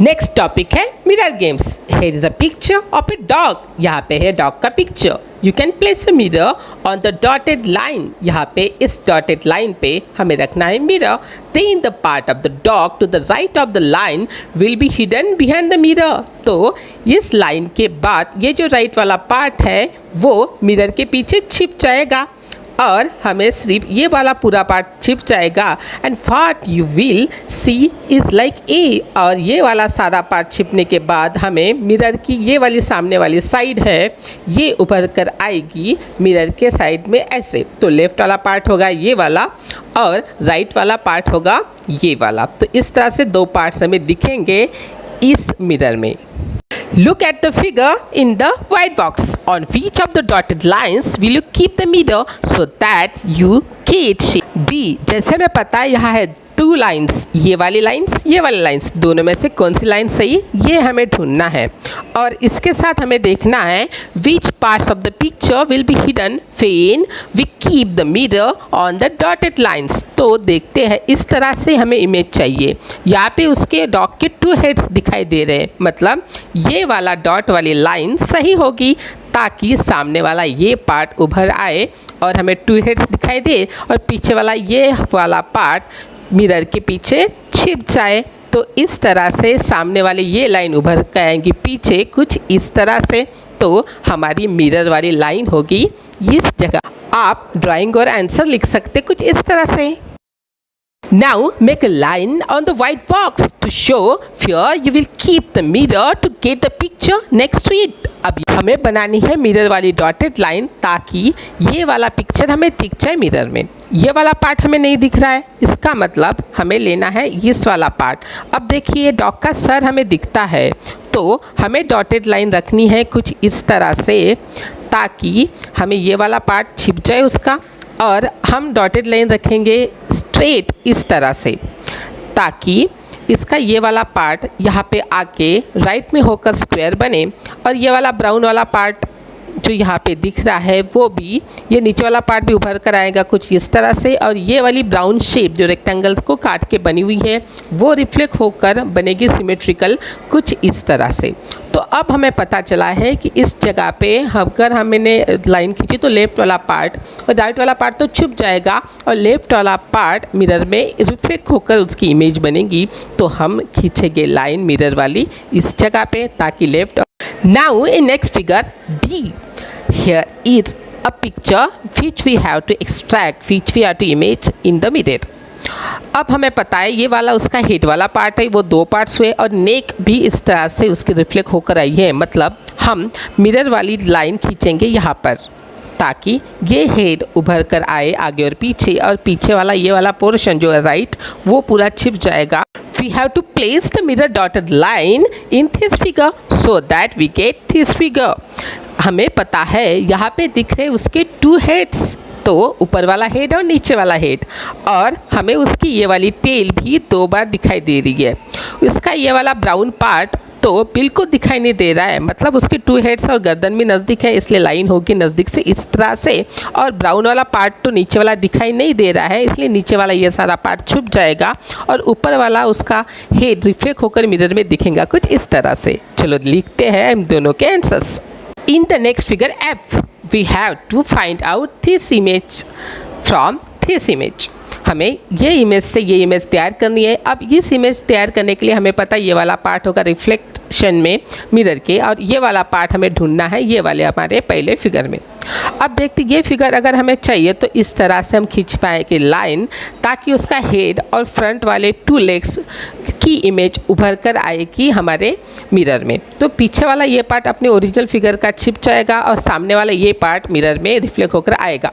Next topic है mirror games. Here is a picture of a dog. यहाँ पे है डॉग का picture. You can place a mirror on the dotted line. यहाँ पे इस डॉटेड लाइन पे हमें रखना है mirror. Then the part of the dog to the right of the line will be hidden behind the mirror. तो इस line के बाद ये जो राइट वाला पार्ट है वो मिरर के पीछे छिप जाएगा और हमें सिर्फ ये वाला पूरा पार्ट छिप जाएगा। And what you will see is like a. और ये वाला सारा पार्ट छिपने के बाद हमें मिरर की ये वाली सामने वाली साइड है ये उभर कर आएगी मिरर के साइड में ऐसे। तो लेफ़्ट वाला पार्ट होगा ये वाला और राइट वाला पार्ट होगा ये वाला। तो इस तरह से दो पार्ट्स हमें दिखेंगे इस मिरर में। Look at the figure in the white box. On which of the dotted lines will you keep the mirror so that you get shape? B. जैसे हमें पता है यहाँ है टू लाइन्स, ये वाली लाइन्स दोनों में से कौन सी लाइन सही ये हमें ढूंढना है। और इसके साथ हमें देखना है which parts of the picture will be hidden when we keep the mirror on the dotted lines. तो देखते हैं इस तरह से हमें इमेज चाहिए। यहाँ पे उसके डॉग के टू हेड्स दिखाई दे रहे हैं, मतलब ये वाला डॉट वाली लाइन सही होगी ताकि सामने वाला ये पार्ट उभर आए और हमें टू हेड्स दिखाई दे और पीछे वाला ये वाला पार्ट मिरर के पीछे छिप जाए। तो इस तरह से सामने वाली ये लाइन उभर कर आएंगी पीछे कुछ इस तरह से। तो हमारी मिरर वाली लाइन होगी इस जगह। आप ड्राइंग और आंसर लिख सकते कुछ इस तरह से। Now make a line on the white box to show where you will keep the mirror to get the picture next to it. अब हमें बनानी है मिरर वाली डॉटेड लाइन ताकि ये वाला पिक्चर हमें दिख जाए मिरर में। ये वाला पार्ट हमें नहीं दिख रहा है, इसका मतलब हमें लेना है इस वाला पार्ट। अब देखिए डॉग का सर हमें दिखता है तो हमें डॉटेड लाइन रखनी है कुछ इस तरह से ताकि हमें ये वाला पार्ट छिप जाए उसका। और हम डॉटेड लाइन रखेंगे स्ट्रेट इस तरह से ताकि इसका ये वाला पार्ट यहाँ पे आके राइट में होकर स्क्वायर बने और ये वाला ब्राउन वाला पार्ट जो यहाँ पे दिख रहा है वो भी ये नीचे वाला पार्ट भी उभर कर आएगा कुछ इस तरह से। और ये वाली ब्राउन शेप जो रेक्टेंगल को काट के बनी हुई है वो रिफ्लेक्ट होकर बनेगी सिमेट्रिकल कुछ इस तरह से। तो अब हमें पता चला है कि इस जगह पे अगर हमने लाइन खींची तो लेफ़्ट वाला पार्ट और राइट वाला पार्ट तो छुप जाएगा और लेफ़्ट वाला पार्ट मिरर में रिफ्लेक्ट होकर उसकी इमेज बनेगी। तो हम खींचेंगे लाइन मिरर वाली इस जगह पे ताकि left. Now in next figure D, here is a picture which we have to extract, which we have to image in the mirror. अब हमें पता है ये वाला उसका हेड वाला पार्ट है वो दो पार्ट्स हुए और नेक भी इस तरह से उसकी रिफ्लेक्ट होकर आई है। मतलब हम मिरर वाली लाइन खींचेंगे यहाँ पर ताकि ये हेड उभर कर आए आगे और पीछे वाला ये वाला पोर्शन जो है राइट वो पूरा छिप जाएगा। We have to place the mirror dotted line in this figure so that we get this figure. हमें पता है यहाँ पे दिख रहे उसके टू हेड्स, तो ऊपर वाला हेड और नीचे वाला हेड, और हमें उसकी ये वाली टेल भी दो बार दिखाई दे रही है। इसका ये वाला ब्राउन पार्ट तो बिल्कुल दिखाई नहीं दे रहा है, मतलब उसके टू हेड्स और गर्दन भी नज़दीक है इसलिए लाइन होगी नज़दीक से इस तरह से। और ब्राउन वाला पार्ट तो नीचे वाला दिखाई नहीं दे रहा है इसलिए नीचे वाला ये सारा पार्ट छुप जाएगा और ऊपर वाला उसका हेड रिफ्लेक्ट होकर मिरर में दिखेगा कुछ इस तरह से। चलो लिखते हैं इन दोनों के answers. In the next figure F we have to find out this image from this image. हमें ये इमेज से ये इमेज तैयार करनी है। अब इस इमेज तैयार करने के लिए हमें पता है ये वाला पार्ट होगा रिफ्लेक्शन में मिरर के और ये वाला पार्ट हमें ढूंढना है ये वाले हमारे पहले फिगर में। अब देखते ये फिगर अगर हमें चाहिए तो इस तरह से हम खींच पाएंगे लाइन ताकि उसका हेड और फ्रंट वाले टू लेग्स की इमेज उभर कर आएगी हमारे मिरर में। तो पीछे वाला ये पार्ट अपने ओरिजिनल फिगर का छिप जाएगा और सामने वाला ये पार्ट मिरर में रिफ्लेक्ट होकर आएगा।